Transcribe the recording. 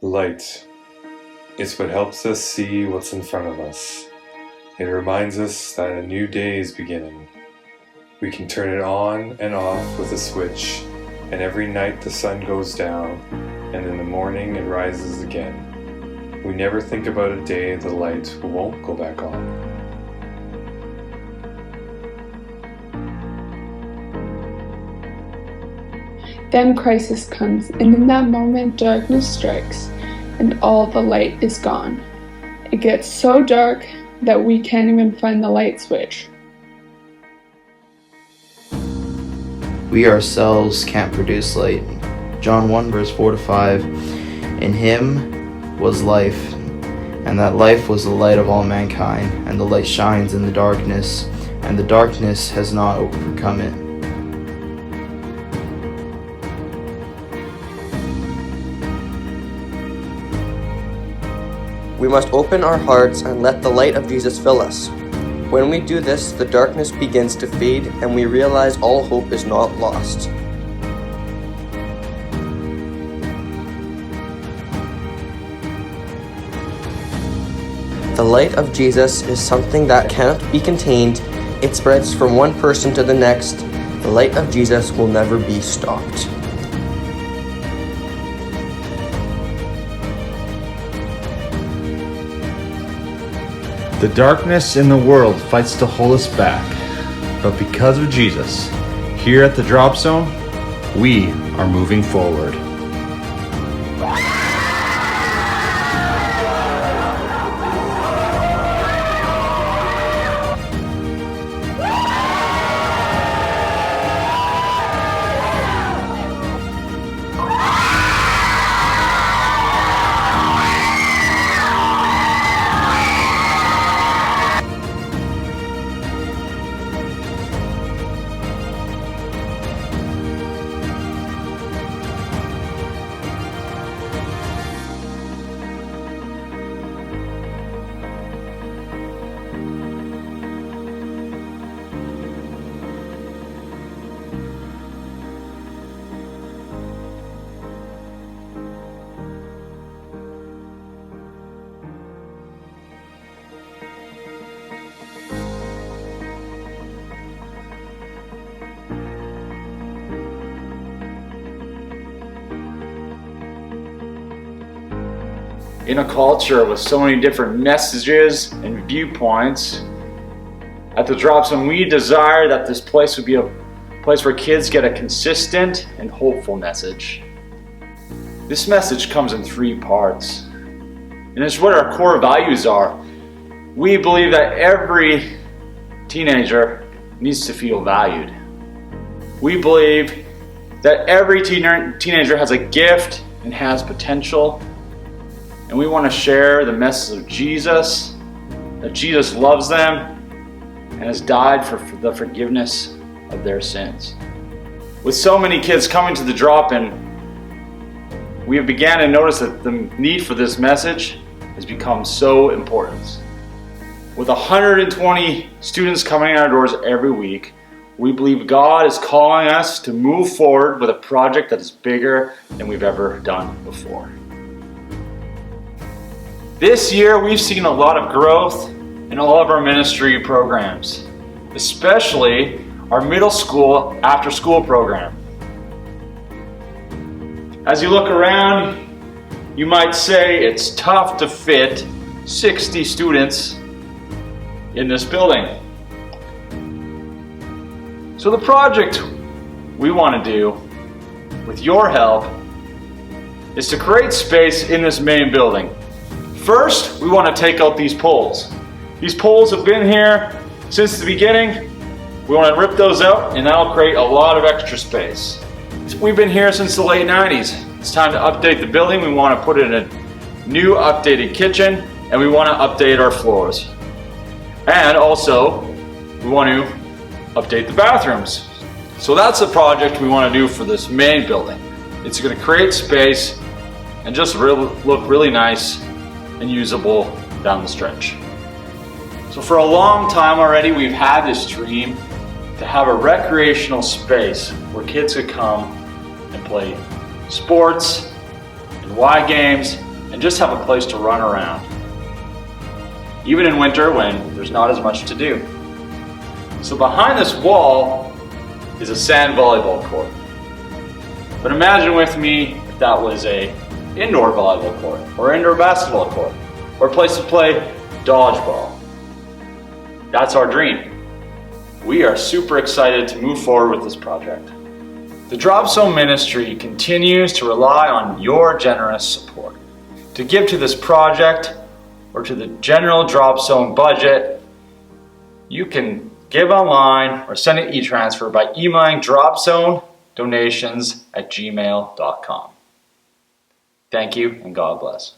Light. It's what helps us see what's in front of us. It reminds us that a new day is beginning. We can turn it on and off with a switch, and every night the sun goes down, and in the morning it rises again. We never think about a day the light won't go back on. Then crisis comes, and in that moment darkness strikes, and all the light is gone. It gets so dark that we can't even find the light switch. We ourselves can't produce light. John 1 verse 4-5, in him was life, and that life was the light of all mankind, and the light shines in the darkness, and the darkness has not overcome it. We must open our hearts and let the light of Jesus fill us. When we do this, the darkness begins to fade and we realize all hope is not lost. The light of Jesus is something that cannot be contained. It spreads from one person to the next. The light of Jesus will never be stopped. The darkness in the world fights to hold us back, but because of Jesus, here at the Drop Zone, we are moving forward. In a culture with so many different messages and viewpoints, at the Drop Zone, we desire that this place would be a place where kids get a consistent and hopeful message. This message comes in 3 parts, and it's what our core values are. We believe that every teenager needs to feel valued. We believe that every teenager has a gift and has potential. And we want to share the message of Jesus, that Jesus loves them and has died for the forgiveness of their sins. With so many kids coming to the drop-in, we have began to notice that the need for this message has become so important. With 120 students coming in our doors every week, we believe God is calling us to move forward with a project that is bigger than we've ever done before. This year, we've seen a lot of growth in all of our ministry programs, especially our middle school after-school program. As you look around, you might say it's tough to fit 60 students in this building. So the project we want to do, with your help, is to create space in this main building. First, we want to take out these poles. These poles have been here since the beginning. We want to rip those out, and that'll create a lot of extra space. We've been here since the late 90s. It's time to update the building. We want to put in a new updated kitchen, and we want to update our floors. And also, we want to update the bathrooms. So that's the project we want to do for this main building. It's going to create space and just look really nice and usable down the stretch. So for a long time already, we've had this dream to have a recreational space where kids could come and play sports and Y games and just have a place to run around. Even in winter when there's not as much to do. So behind this wall is a sand volleyball court. But imagine with me if that was a indoor volleyball court, or indoor basketball court, or a place to play dodgeball. That's our dream. We are super excited to move forward with this project. The Drop Zone Ministry continues to rely on your generous support. To give to this project or to the general Drop Zone budget, you can give online or send an e-transfer by emailing dropzonedonations@gmail.com. Thank you and God bless.